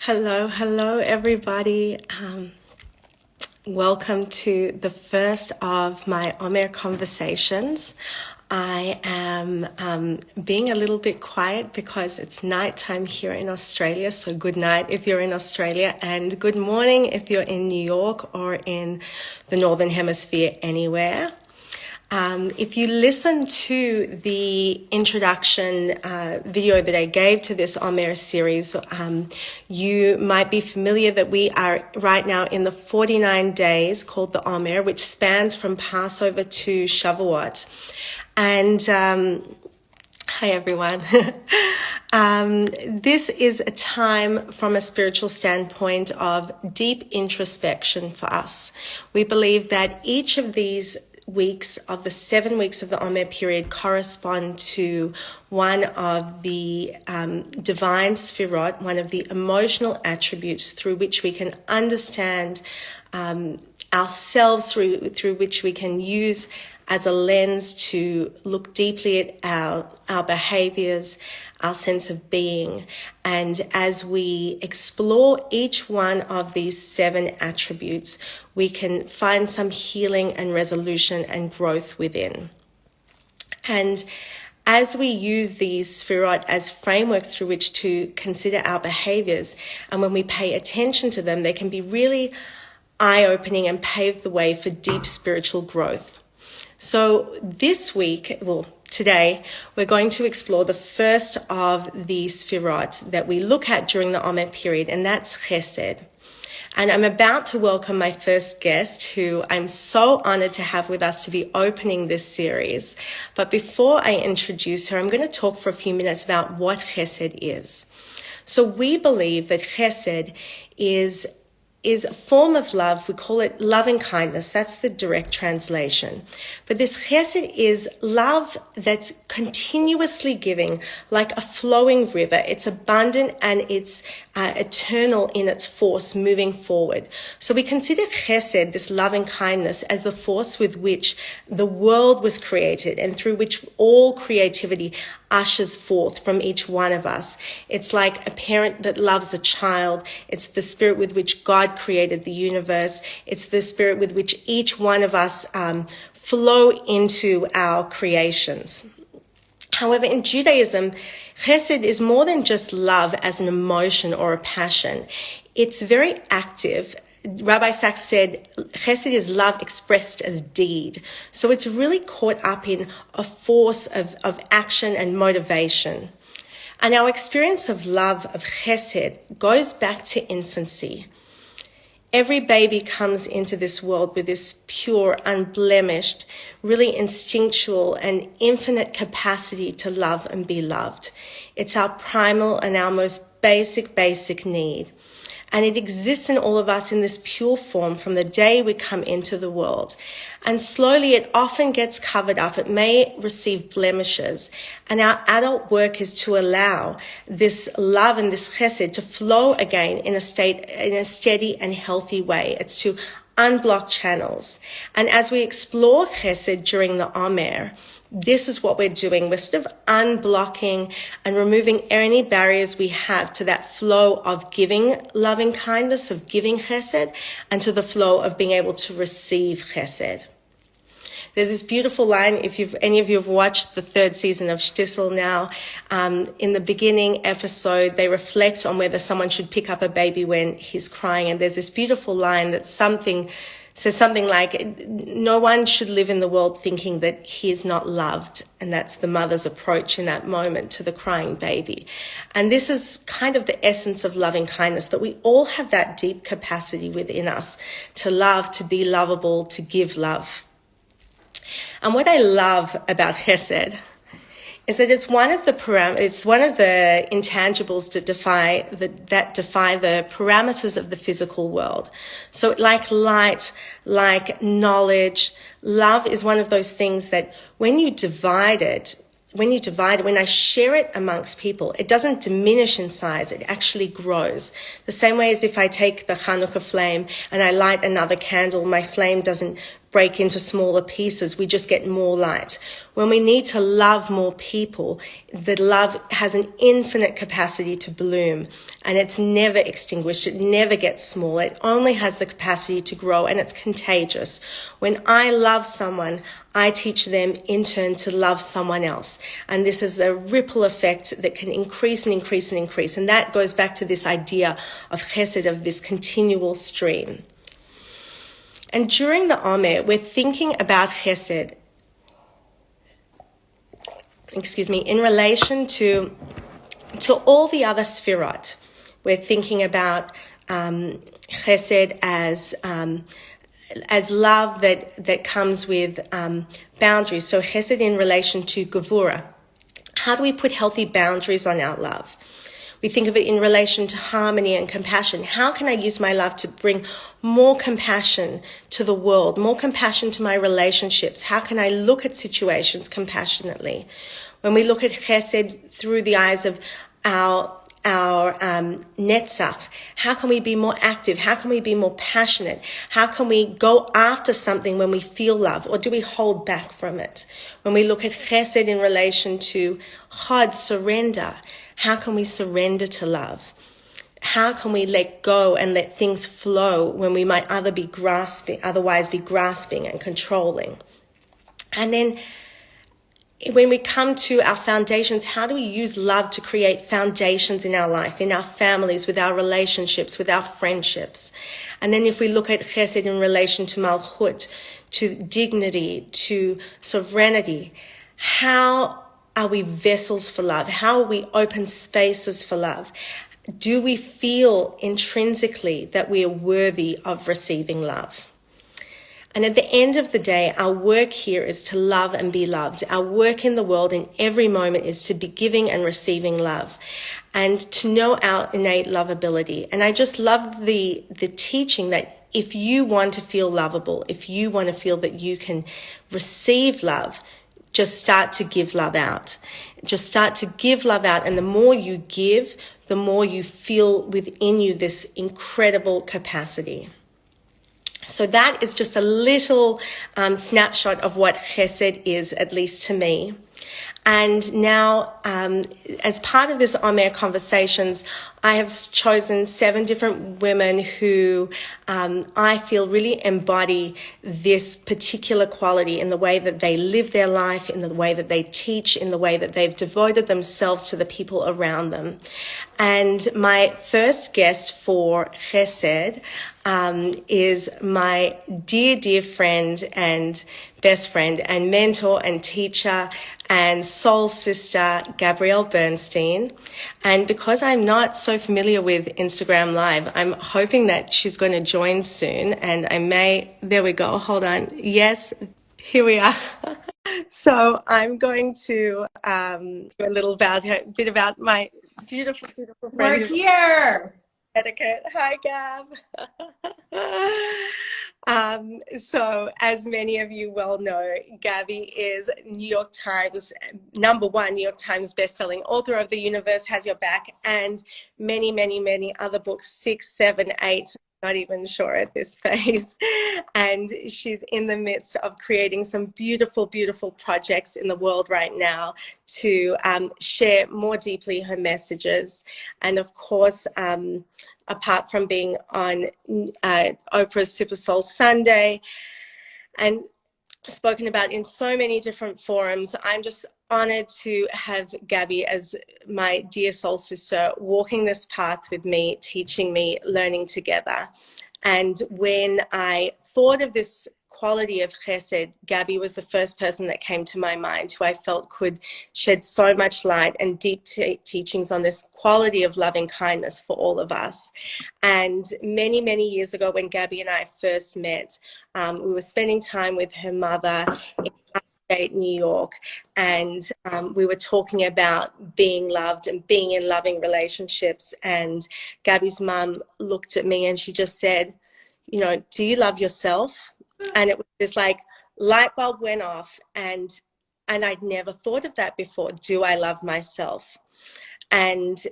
Hello, everybody. Welcome to the first of my Omer conversations. I am being a little bit quiet because it's nighttime here in Australia. So good night if you're in Australia, and good morning if you're in New York or in the Northern Hemisphere anywhere. If you listen to the introduction video that I gave to this Omer series, you might be familiar that we are right now in the 49 days called the Omer, which spans from Passover to Shavuot. And hi, everyone. This is a time from a spiritual standpoint of deep introspection for us. We believe that each of these weeks of the 7 weeks of the Omer period correspond to one of the divine sfirot, one of the emotional attributes through which we can understand ourselves, through which we can use as a lens to look deeply at our behaviors, our sense of being. And as we explore each one of these 7 attributes, we can find some healing and resolution and growth within. And as we use these sfirot as framework through which to consider our behaviors, and when we pay attention to them, they can be really eye-opening and pave the way for deep spiritual growth. So this week, today, we're going to explore the first of the sfirot that we look at during the Omer period, and that's Chesed. And I'm about to welcome my first guest, who I'm so honored to have with us to be opening this series. But before I introduce her, I'm going to talk for a few minutes about what Chesed is. So we believe that Chesed is a form of love. We call it loving kindness. That's the direct translation. But this chesed is love that's continuously giving, like a flowing river. It's abundant and it's eternal in its force moving forward. So we consider chesed, this loving kindness, as the force with which the world was created and through which all creativity ushers forth from each one of us. It's like a parent that loves a child. It's the spirit with which God created the universe. It's the spirit with which each one of us flow into our creations. However, in Judaism, Chesed is more than just love as an emotion or a passion. It's very active. Rabbi Sachs said, Chesed is love expressed as deed. So it's really caught up in a force of action and motivation. And our experience of love, of Chesed, goes back to infancy. Every baby comes into this world with this pure, unblemished, really instinctual and infinite capacity to love and be loved. It's our primal and our most basic need. And it exists in all of us in this pure form from the day we come into the world. And slowly it often gets covered up. It may receive blemishes. And our adult work is to allow this love and this chesed to flow again in a steady and healthy way. It's to unblock channels. And as we explore chesed during the Omer, this is what we're doing. We're sort of unblocking and removing any barriers we have to that flow of giving loving kindness, of giving chesed, and to the flow of being able to receive chesed. There's this beautiful line, if any of you have watched the 3rd season of Shtisel now, in the beginning episode, they reflect on whether someone should pick up a baby when he's crying. And there's this beautiful line that says something like, no one should live in the world thinking that he is not loved. And that's the mother's approach in that moment to the crying baby. And this is kind of the essence of loving kindness, that we all have that deep capacity within us to love, to be lovable, to give love. And what I love about Chesed is that it's one of the intangibles that defy the parameters of the physical world. So like light, like knowledge, love is one of those things that when I share it amongst people, it doesn't diminish in size, it actually grows. The same way as if I take the Hanukkah flame and I light another candle, my flame doesn't break into smaller pieces. We just get more light. When we need to love more people, the love has an infinite capacity to bloom, and it's never extinguished. It never gets small. It only has the capacity to grow, and it's contagious. When I love someone, I teach them in turn to love someone else. And this is a ripple effect that can increase and increase and increase. And that goes back to this idea of chesed, of this continual stream. And during the Omer, we're thinking about chesed, in relation to all the other sfirot. We're thinking about chesed as love that comes with boundaries. So chesed in relation to gevura. How do we put healthy boundaries on our love? We think of it in relation to harmony and compassion. How can I use my love to bring more compassion to the world, more compassion to my relationships? How can I look at situations compassionately? When we look at chesed through the eyes of our netzach, how can we be more active? How can we be more passionate? How can we go after something when we feel love, or do we hold back from it? When we look at chesed in relation to chod, surrender, how can we surrender to love? How can we let go and let things flow when we might otherwise be grasping and controlling? And then when we come to our foundations, how do we use love to create foundations in our life, in our families, with our relationships, with our friendships? And then if we look at chesed in relation to malchut, to dignity, to sovereignty, how are we vessels for love? How are we open spaces for love? Do we feel intrinsically that we are worthy of receiving love? And at the end of the day, our work here is to love and be loved. Our work in the world in every moment is to be giving and receiving love, and to know our innate lovability. And I just love the teaching that if you want to feel lovable, if you want to feel that you can receive love, just start to give love out. Just start to give love out. And the more you give, the more you feel within you this incredible capacity. So that is just a little snapshot of what chesed is, at least to me. And now, as part of this Omer Conversations, I have chosen 7 different women who I feel really embody this particular quality in the way that they live their life, in the way that they teach, in the way that they've devoted themselves to the people around them. And my first guest for chesed is my dear, dear friend and best friend and mentor and teacher and soul sister, Gabby Bernstein. And because I'm not so familiar with Instagram Live, I'm hoping that she's going to join soon. And there we go, hold on. Yes, here we are. So I'm going to do a little bit about my beautiful, beautiful friend. We're here. Etiquette. Hi, Gab. So as many of you well know, Gabby is New York Times, #1 New York Times bestselling author of The Universe Has Your Back, and many, many, many other books, 6, 7, 8, not even sure at this phase. And she's in the midst of creating some beautiful, beautiful projects in the world right now to share more deeply her messages. And of course, apart from being on Oprah's Super Soul Sunday and spoken about in so many different forums, I'm just honored to have Gabby as my dear soul sister, walking this path with me, teaching me, learning together. And when I thought of this quality of chesed, Gabby was the first person that came to my mind, who I felt could shed so much light and deep teachings on this quality of loving kindness for all of us. And many, many years ago, when Gabby and I first met, we were spending time with her mother in upstate New York, and we were talking about being loved and being in loving relationships. And Gabby's mum looked at me and she just said, you know, do you love yourself? And it was this like light bulb went off, and I'd never thought of that before. Do I love myself? And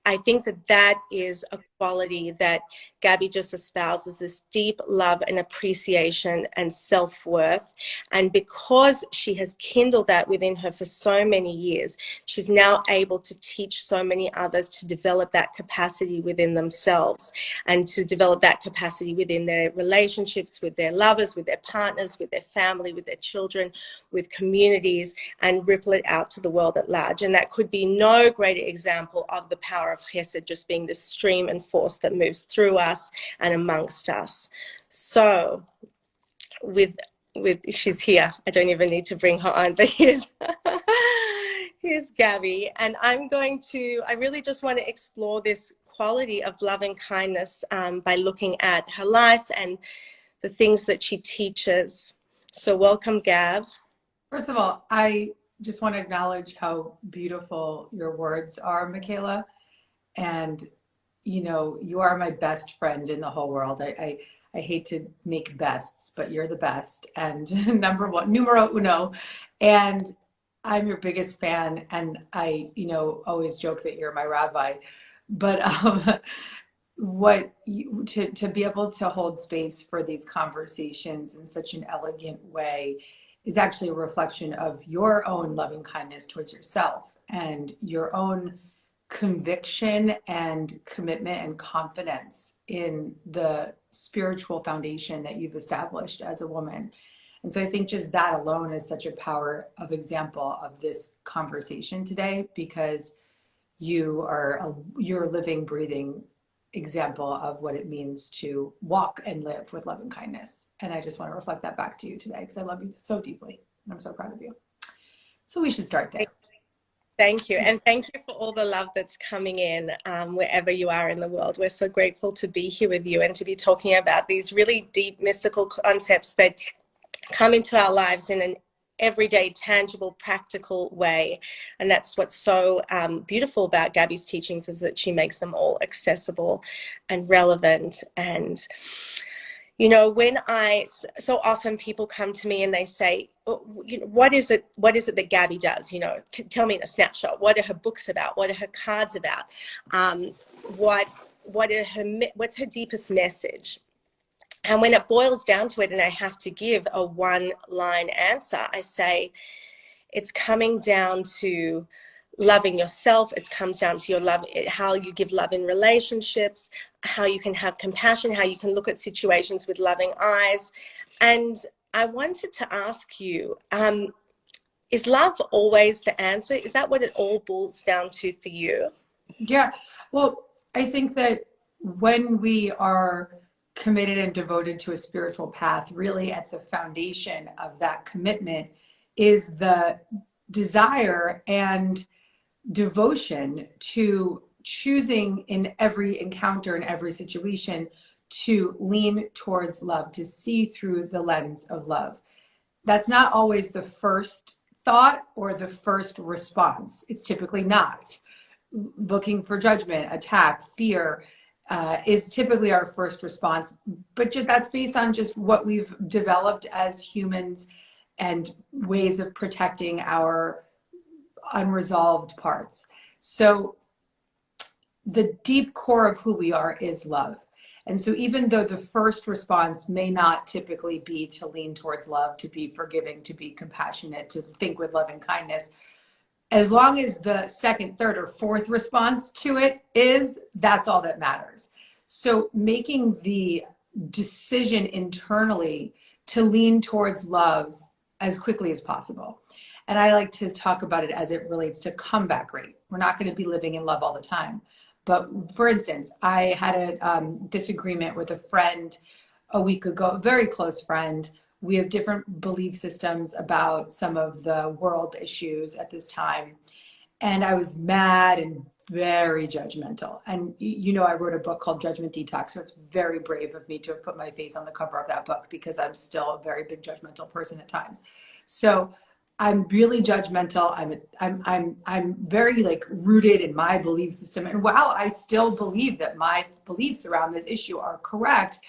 I think that is a quality that Gabby just espouses, this deep love and appreciation and self-worth. And because she has kindled that within her for so many years, she's now able to teach so many others to develop that capacity within themselves and to develop that capacity within their relationships with their lovers, with their partners, with their family, with their children, with communities, and ripple it out to the world at large. And that could be no greater example of the power of Chesed just being the stream and force that moves through us and amongst us. So with she's here. I don't even need to bring her on, but here's Gabby. And I really just want to explore this quality of love and kindness by looking at her life and the things that she teaches. So welcome, Gab. First of all, I just want to acknowledge how beautiful your words are, Michaela. And, you know, you are my best friend in the whole world. I hate to make bests, but you're the best and number one, numero uno. And I'm your biggest fan. And I, you know, always joke that you're my rabbi. But to be able to hold space for these conversations in such an elegant way is actually a reflection of your own loving kindness towards yourself and your own conviction and commitment and confidence in the spiritual foundation that you've established as a woman. And so I think just that alone is such a power of example of this conversation today, because you're a living, breathing example of what it means to walk and live with love and kindness. And I just want to reflect that back to you today because I love you so deeply. And I'm so proud of you. So we should start there. Thank you. And thank you for all the love that's coming in wherever you are in the world. We're so grateful to be here with you and to be talking about these really deep mystical concepts that come into our lives in an everyday, tangible, practical way. And that's what's so beautiful about Gabby's teachings, is that she makes them all accessible and relevant. And you know, so often people come to me and they say, oh, you know, what is it that Gabby does? You know, tell me in a snapshot. What are her books about? What are her cards about? What's her deepest message? And when it boils down to it, and I have to give a one-line answer, I say, it's coming down to loving yourself. It comes down to your love, how you give love in relationships, how you can have compassion, how you can look at situations with loving eyes. And I wanted to ask you, is love always the answer? Is that what it all boils down to for you? Yeah, well, I think that when we are committed and devoted to a spiritual path, really at the foundation of that commitment is the desire and devotion to choosing in every encounter, in every situation, to lean towards love, to see through the lens of love. That's not always the first thought or the first response. It's typically not. Looking for judgment, attack, fear is typically our first response. But that's based on just what we've developed as humans and ways of protecting our unresolved parts. So the deep core of who we are is love. And so even though the first response may not typically be to lean towards love, to be forgiving, to be compassionate, to think with love and kindness, as long as the second, third, or fourth response to it is, that's all that matters. So making the decision internally to lean towards love as quickly as possible. And I like to talk about it as it relates to comeback rate. We're not going to be living in love all the time. But for instance, I had a disagreement with a friend a week ago, a very close friend. We have different belief systems about some of the world issues at this time. And I was mad and very judgmental. And you know, I wrote a book called Judgment Detox. So it's very brave of me to have put my face on the cover of that book because I'm still a very big judgmental person at times. So I'm really judgmental. I'm very like rooted in my belief system. And while I still believe that my beliefs around this issue are correct,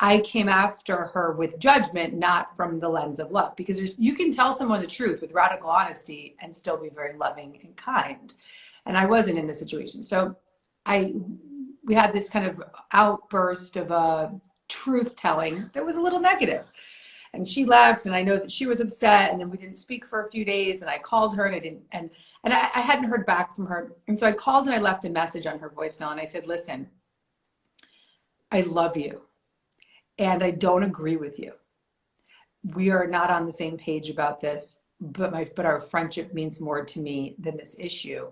I came after her with judgment, not from the lens of love, because you can tell someone the truth with radical honesty and still be very loving and kind. And I wasn't in this situation. So we had this kind of outburst of a truth telling that was a little negative. And she left, and I know that she was upset, and then we didn't speak for a few days, and I called her, and I hadn't heard back from her. And so I called and I left a message on her voicemail, and I said, listen, I love you, and I don't agree with you. We are not on the same page about this, but our friendship means more to me than this issue.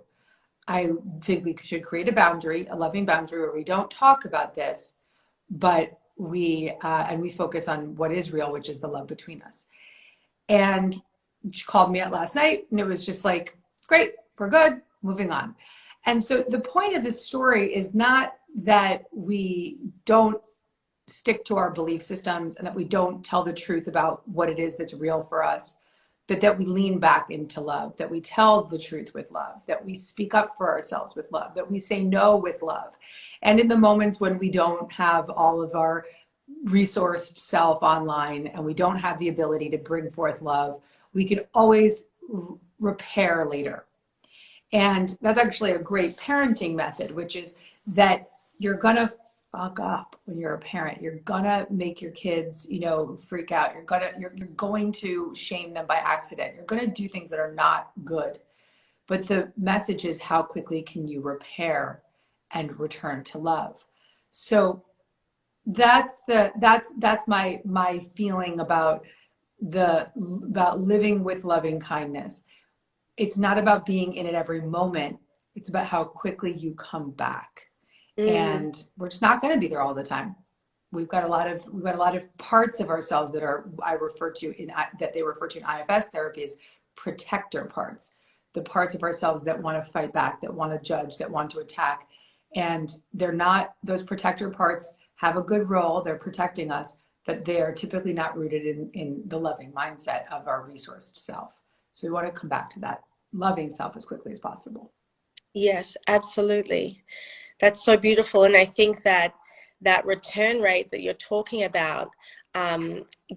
I think we should create a boundary, a loving boundary, where we don't talk about this, but we focus on what is real, which is the love between us. And she called me out last night, and it was just like, great, we're good, moving on. And so the point of this story is not that we don't stick to our belief systems and that we don't tell the truth about what it is that's real for us, but that we lean back into love, that we tell the truth with love, that we speak up for ourselves with love, that we say no with love. And in the moments when we don't have all of our resourced self online and we don't have the ability to bring forth love, we can always repair later. And that's actually a great parenting method, which is that you're gonna fuck up when you're a parent. You're gonna make your kids, freak out. You're going to shame them by accident. You're gonna do things that are not good. But the message is, how quickly can you repair and return to love? So that's my feeling about living with loving kindness. It's not about being in it every moment. It's about how quickly you come back. And we're just not going to be there all the time. We've got a lot of parts of ourselves that they refer to in IFS therapy as protector parts. The parts of ourselves that want to fight back, that want to judge, that want to attack. And they're not, those protector parts have a good role. They're protecting us, but they are typically not rooted in the loving mindset of our resourced self. So we want to come back to that loving self as quickly as possible. Yes, absolutely. That's so beautiful. And I think that return rate that you're talking about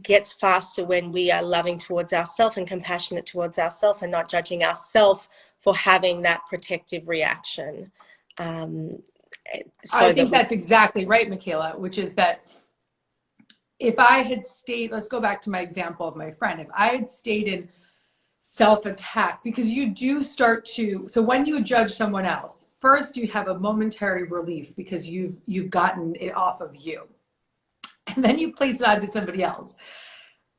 gets faster when we are loving towards ourselves and compassionate towards ourselves and not judging ourselves for having that protective reaction. I think that's exactly right, Michaela, which is that if I had stayed, let's go back to my example of my friend. If I had stayed in self-attack, because you do start to, so when you judge someone else, first you have a momentary relief because you've gotten it off of you, and then you place it onto somebody else.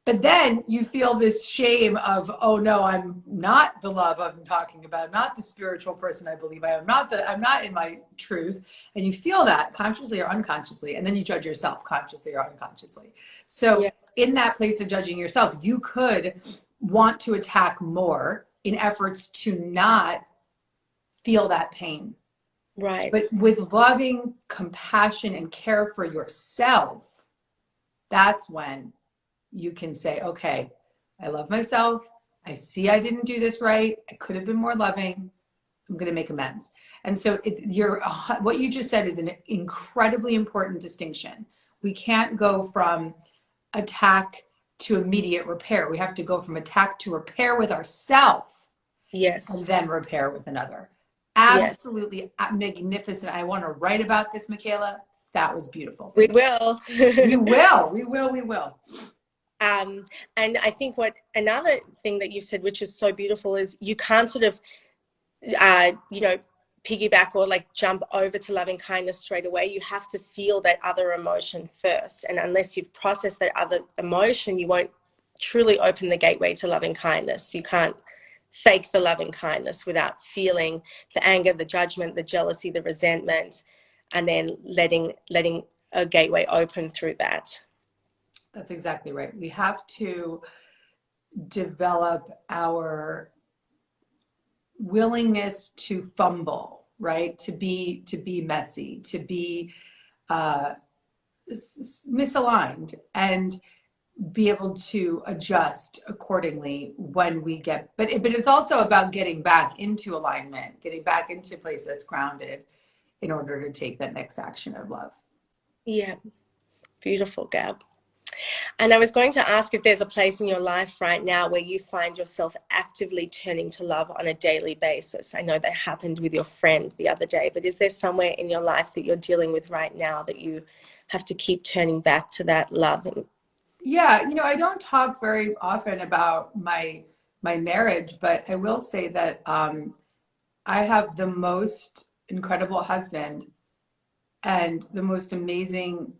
But then you feel this shame of, oh no, I'm not the love I'm talking about. I'm not the spiritual person I believe I am. I'm not in my truth. And you feel that consciously or unconsciously, and then you judge yourself consciously or unconsciously. So in that place of judging yourself, you could want to attack more in efforts to not feel that pain. Right. But with loving compassion and care for yourself, that's when you can say, okay, I love myself. I see I didn't do this right. I could have been more loving. I'm going to make amends. And so what you just said is an incredibly important distinction. We can't go from attack to immediate repair. We have to go from attack to repair with ourselves. Yes. And then repair with another. Absolutely magnificent. I want to write about this, Michaela. That was beautiful. We will. We will. And I think another thing that you said, which is so beautiful, is you can't sort of, piggyback or like jump over to loving kindness straight away. You have to feel that other emotion first. And unless you've processed that other emotion, you won't truly open the gateway to loving kindness. You can't fake the loving kindness without feeling the anger, the judgment, the jealousy, the resentment, and then letting a gateway open through that. That's exactly right. We have to develop our willingness to fumble, right? To be messy, to be misaligned, and be able to adjust accordingly when we get, but it's also about getting back into alignment, getting back into a place that's grounded in order to take that next action of love. Yeah. Beautiful, Gab. And I was going to ask if there's a place in your life right now where you find yourself actively turning to love on a daily basis. I know that happened with your friend the other day, but is there somewhere in your life that you're dealing with right now that you have to keep turning back to that love? Yeah, I don't talk very often about my marriage, but I will say that I have the most incredible husband and the most amazing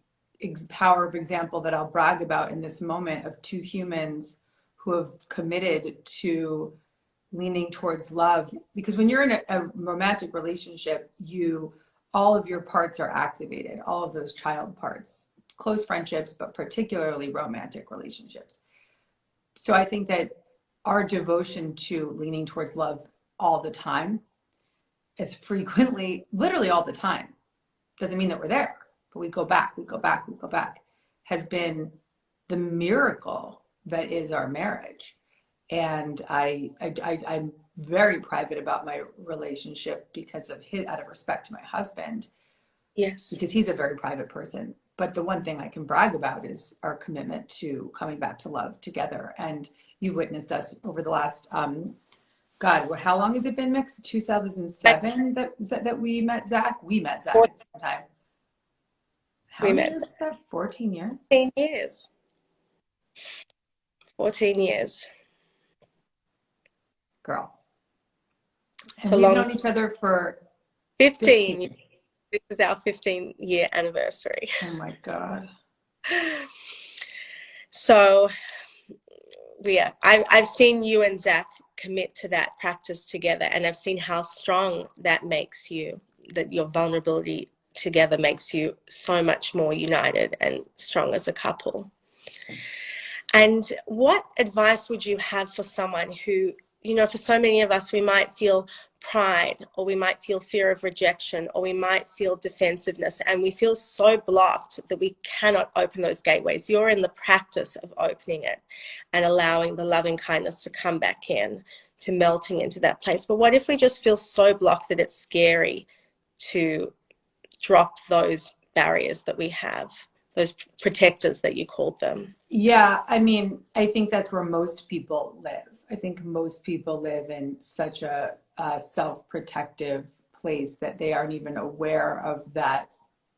power of example that I'll brag about in this moment of two humans who have committed to leaning towards love. Because when you're in a romantic relationship, all of your parts are activated, all of those child parts, close friendships, but particularly romantic relationships. So I think that our devotion to leaning towards love all the time, as frequently, literally all the time, doesn't mean that we're there, but we go back, we go back, we go back, has been the miracle that is our marriage. And I'm very private about my relationship because of out of respect to my husband, Yes. because he's a very private person. But the one thing I can brag about is our commitment to coming back to love together. And you've witnessed us over the last, God, how long has it been, Mix? 2007 that we met Zach? We met Zach at the same time. How We many met years is that? 14 years? 14 years. 14 years. Girl. It's And a we've long known each other for 15. 15. This is our 15-year anniversary. Oh my God. So I've seen you and Zach commit to that practice together, and I've seen how strong that makes you, that your vulnerability together makes you so much more united and strong as a couple. And what advice would you have for someone who, for so many of us, we might feel pride, or we might feel fear of rejection, or we might feel defensiveness, and we feel so blocked that we cannot open those gateways. You're in the practice of opening it and allowing the loving kindness to come back in, to melting into that place. But what if we just feel so blocked that it's scary to drop those barriers that we have, those protectors that you called them? Yeah, I mean, I think that's where most people live. I think most people live in such a self-protective place that they aren't even aware of that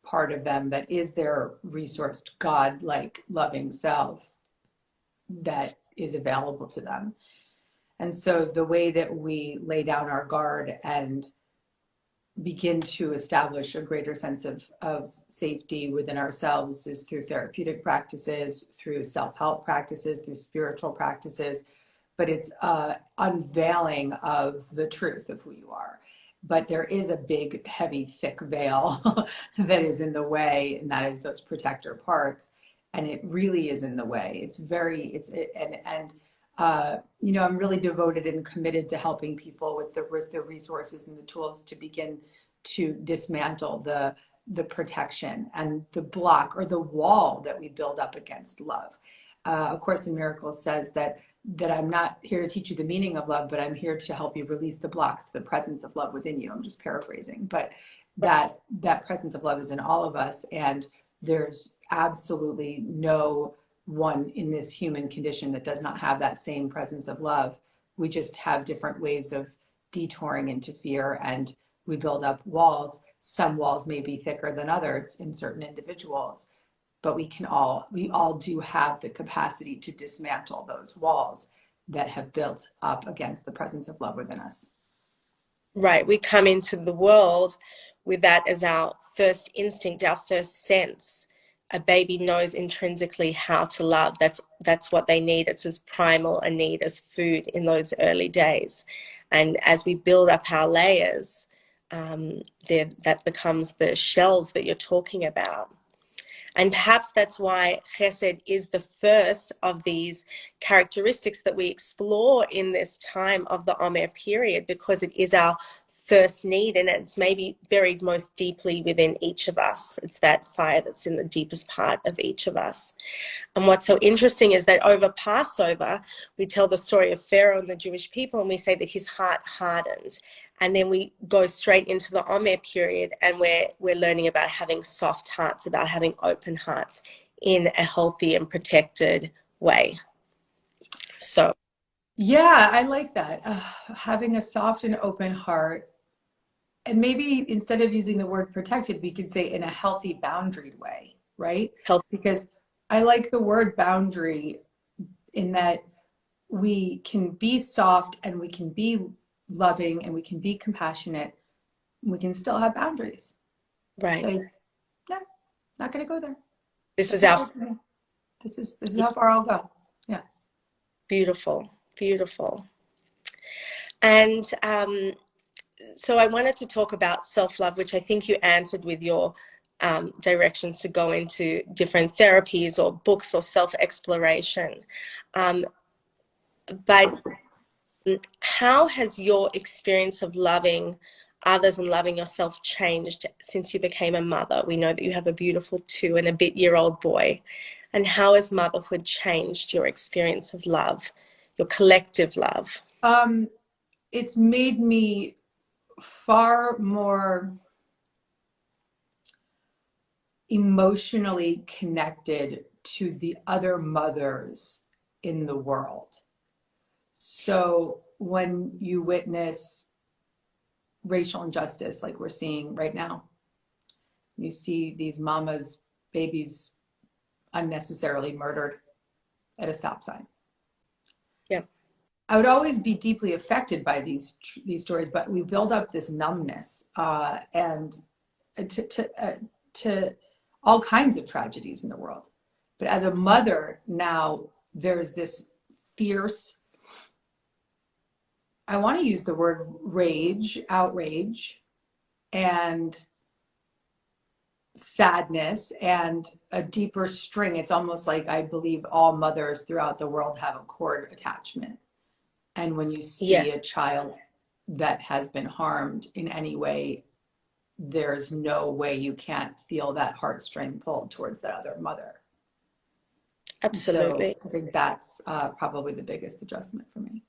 part of them that is their resourced, God-like, loving self that is available to them. And so the way that we lay down our guard and begin to establish a greater sense of safety within ourselves is through therapeutic practices, through self-help practices, through spiritual practices, but it's unveiling of the truth of who you are. But there is a big, heavy, thick veil that is in the way, and that is those protector parts. And it really is in the way. I'm really devoted and committed to helping people with the resources and the tools to begin to dismantle the protection and the block or the wall that we build up against love. A Course in Miracles says that I'm not here to teach you the meaning of love, but I'm here to help you release the blocks, the presence of love within you. I'm just paraphrasing, but that presence of love is in all of us, and there's absolutely no one in this human condition that does not have that same presence of love. We just have different ways of detouring into fear, and we build up walls. Some walls may be thicker than others in certain individuals, but we all do have the capacity to dismantle those walls that have built up against the presence of love within us. Right. We come into the world with that as our first instinct, our first sense. A baby knows intrinsically how to love. That's what they need. It's as primal a need as food in those early days. And as we build up our layers, that becomes the shells that you're talking about. And perhaps that's why Chesed is the first of these characteristics that we explore in this time of the Omer period, because it is our first need, and it's maybe buried most deeply within each of us. It's that fire that's in the deepest part of each of us. And what's so interesting is that over Passover, we tell the story of Pharaoh and the Jewish people, and we say that his heart hardened. And then we go straight into the Omer period, and we're learning about having soft hearts, about having open hearts in a healthy and protected way. So, Yeah, I like that. Having a soft and open heart. And maybe instead of using the word protected, we could say in a healthy boundaried way, right? health, Because I like the word boundary in that we can be soft and we can be loving and we can be compassionate. We can still have boundaries. right. Say, no, not going to go there. This is Doesn't our work for me. This is how far I'll go. Yeah. beautiful, beautiful. And so I wanted to talk about self-love, which I think you answered with your directions to go into different therapies or books or self-exploration. But how has your experience of loving others and loving yourself changed since you became a mother? We know that you have a beautiful 2-and-a-bit-year-old boy. And how has motherhood changed your experience of love, your collective love? It's made me far more emotionally connected to the other mothers in the world. So when you witness racial injustice like we're seeing right now, you see these mamas, babies unnecessarily murdered at a stop sign. Yeah. I would always be deeply affected by these stories, but we build up this numbness and to all kinds of tragedies in the world. But as a mother now, there's this fierce, I want to use the word rage, outrage, and sadness, and a deeper string. It's almost like I believe all mothers throughout the world have a cord attachment. And when you see Yes, a child that has been harmed in any way, there's no way you can't feel that heartstring pulled towards that other mother. So absolutely. I think that's probably the biggest adjustment for me.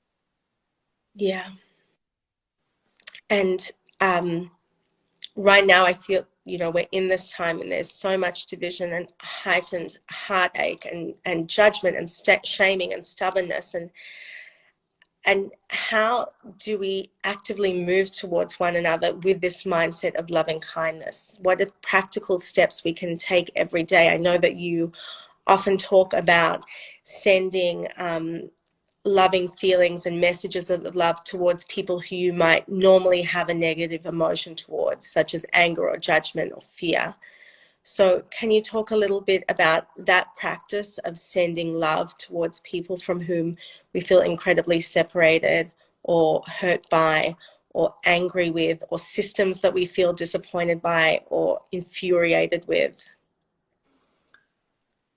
Yeah. And right now I feel, we're in this time and there's so much division and heightened heartache and judgment and shaming and stubbornness. And how do we actively move towards one another with this mindset of loving kindness? What are practical steps we can take every day? I know that you often talk about sending loving feelings and messages of love towards people who you might normally have a negative emotion towards, such as anger or judgment or fear. So can you talk a little bit about that practice of sending love towards people from whom we feel incredibly separated or hurt by or angry with, or systems that we feel disappointed by or infuriated with?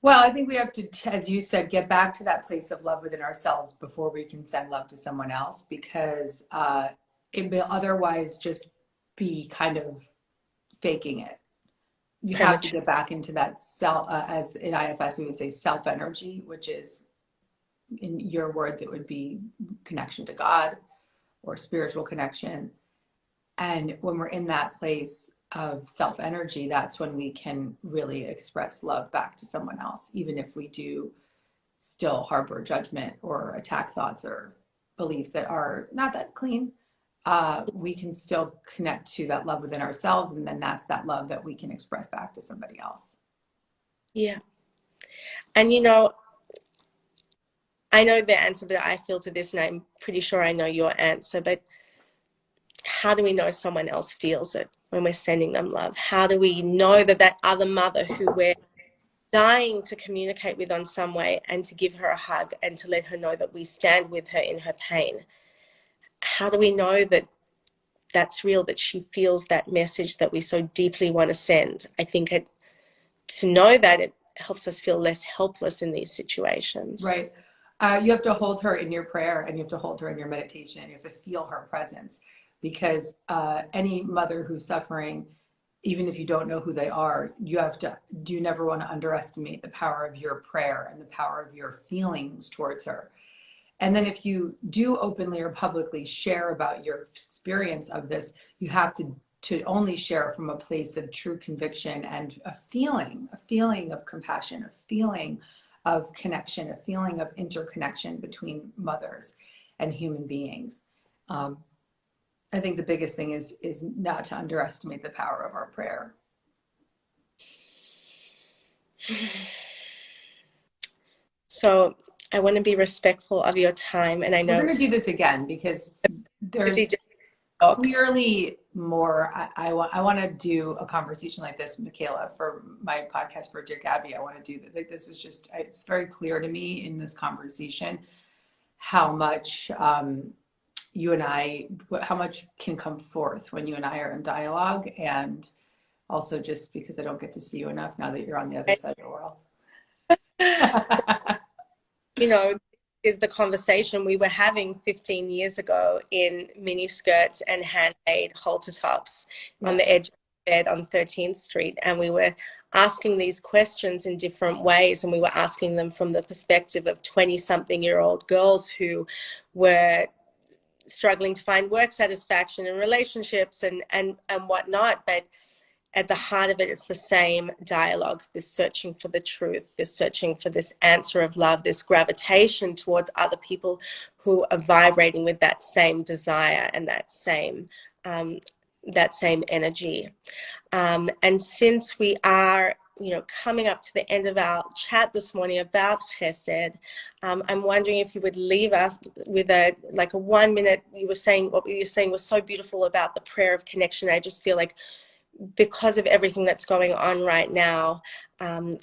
Well, I think we have to, as you said, get back to that place of love within ourselves before we can send love to someone else, because it will otherwise just be kind of faking it. You have to Premature. get back into that self, as in IFS we would say self energy, which is, in your words, it would be connection to God or spiritual connection. And when we're in that place of self energy, that's when we can really express love back to someone else, even if we do still harbor judgment or attack thoughts or beliefs that are not that clean. We can still connect to that love within ourselves. And then that's that love that we can express back to somebody else. Yeah. And I know the answer that I feel to this, and I'm pretty sure I know your answer, but how do we know someone else feels it when we're sending them love? How do we know that that other mother who we're dying to communicate with on some way and to give her a hug and to let her know that we stand with her in her pain, how do we know that that's real, that she feels that message that we so deeply want to send? I think to know that, it helps us feel less helpless in these situations. Right. You have to hold her in your prayer, and you have to hold her in your meditation, and you have to feel her presence, because any mother who's suffering, even if you don't know who they are, you never want to underestimate the power of your prayer and the power of your feelings towards her. And then if you do openly or publicly share about your experience of this, you have to to only share from a place of true conviction and a feeling of compassion, a feeling of connection, a feeling of interconnection between mothers and human beings. I think the biggest thing is not to underestimate the power of our prayer. So I want to be respectful of your time, and I know we're going to do this again because there's clearly more. I want to do a conversation like this, Michaela, for my podcast for Dear Gabby. I want to do that. This is just, it's very clear to me in this conversation how much you and I, how much can come forth when you and I are in dialogue, and also just because I don't get to see you enough now that you're on the other side of the world. You know, is the conversation we were having 15 years ago in mini skirts and handmade halter tops on the edge of the bed on 13th Street. And we were asking these questions in different ways. And we were asking them from the perspective of 20-something-year-old girls who were struggling to find work satisfaction and relationships and whatnot. But at the heart of it, it's the same dialogue, this searching for the truth, this searching for this answer of love, this gravitation towards other people who are vibrating with that same desire and that same energy. And since we are, coming up to the end of our chat this morning about Chesed, I'm wondering if you would leave us with a 1 minute. You were saying, what you were saying was so beautiful about the prayer of connection. I just feel like, because of everything that's going on right now,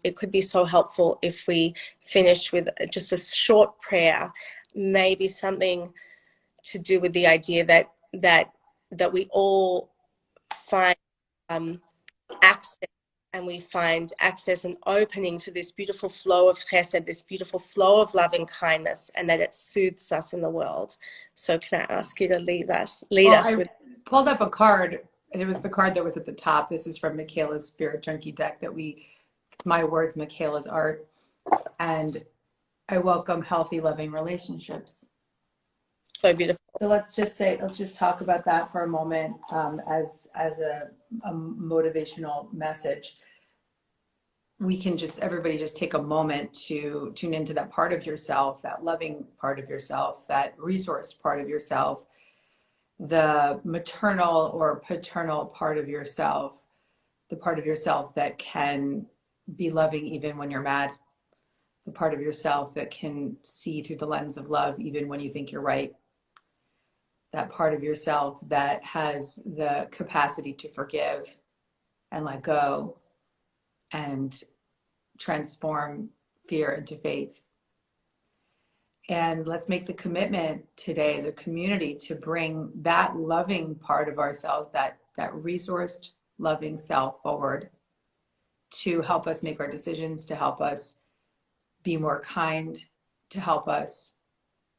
it could be so helpful if we finish with just a short prayer, maybe something to do with the idea that we all find access, and we find access and opening to this beautiful flow of chesed, this beautiful flow of loving kindness, and that it soothes us in the world. So can I ask you to lead us with... I pulled up a card. It was the card that was at the top. This is from Michaela's Spirit Junkie deck it's my words, Michaela's art. And I welcome healthy, loving relationships. So beautiful. So let's just talk about that for a moment, as a motivational message. We can everybody just take a moment to tune into that part of yourself, that loving part of yourself, that resource part of yourself, the maternal or paternal part of yourself, the part of yourself that can be loving even when you're mad, the part of yourself that can see through the lens of love even when you think you're right, that part of yourself that has the capacity to forgive and let go and transform fear into faith. And let's make the commitment today as a community to bring that loving part of ourselves, that resourced, loving self forward to help us make our decisions, to help us be more kind, to help us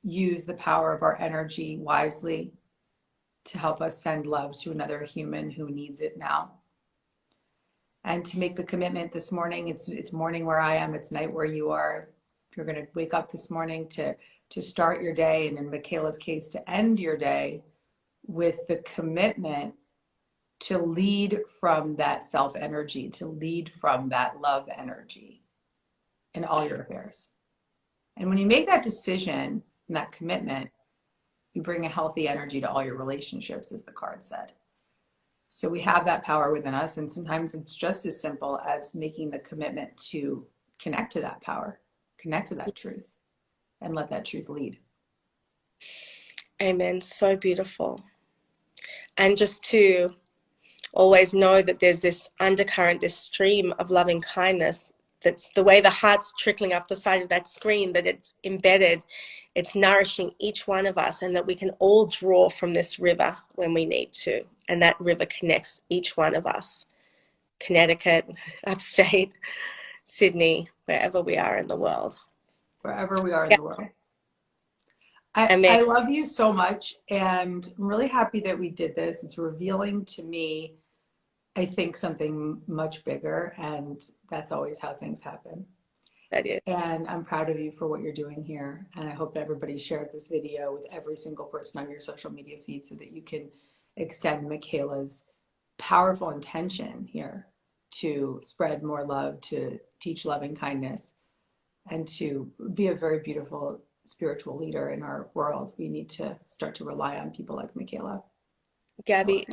use the power of our energy wisely, to help us send love to another human who needs it now. And to make the commitment this morning, it's morning where I am, it's night where you are. You're going to wake up this morning to start your day, and in Michaela's case, to end your day with the commitment to lead from that self energy, to lead from that love energy in all your affairs. And when you make that decision and that commitment, you bring a healthy energy to all your relationships, as the card said. So we have that power within us, and sometimes it's just as simple as making the commitment to connect to that power, connect to that truth, and let that truth lead. Amen. So beautiful. And just to always know that there's this undercurrent, this stream of loving kindness, that's the way the heart's trickling up the side of that screen, that it's embedded, it's nourishing each one of us, and that we can all draw from this river when we need to. And that river connects each one of us. Connecticut, upstate, Sydney, wherever we are in the world. Wherever we are in the world. I love you so much, and I'm really happy that we did this. It's revealing to me, I think, something much bigger, and that's always how things happen. That is. And I'm proud of you for what you're doing here, and I hope that everybody shares this video with every single person on your social media feed so that you can extend Michaela's powerful intention here to spread more love, to teach loving kindness, and to be a very beautiful spiritual leader in our world. We need to start to rely on people like Michaela. Gabby,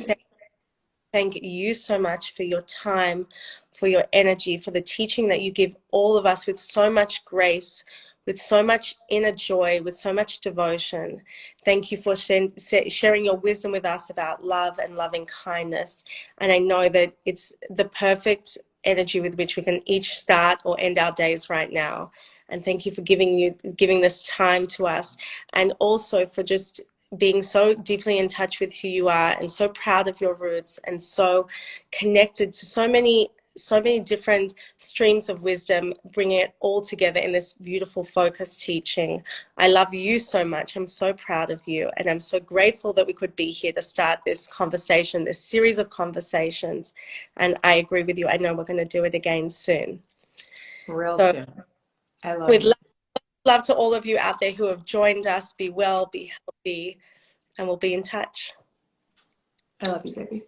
thank you so much for your time, for your energy, for the teaching that you give all of us with so much grace, with so much inner joy, with so much devotion. Thank you for sharing your wisdom with us about love and loving kindness. And I know that it's the perfect energy with which we can each start or end our days right now. And thank you for giving this time to us, and also for just being so deeply in touch with who you are, and so proud of your roots, and so connected to so many different streams of wisdom, bringing it all together in this beautiful focused teaching. I love you so much. I'm so proud of you, and I'm so grateful that we could be here to start this conversation, this series of conversations. And I agree with you. I know we're going to do it again soon. Real So soon. I love with you. love to all of you out there who have joined us. Be well, be healthy, and we'll be in touch. I love you, baby.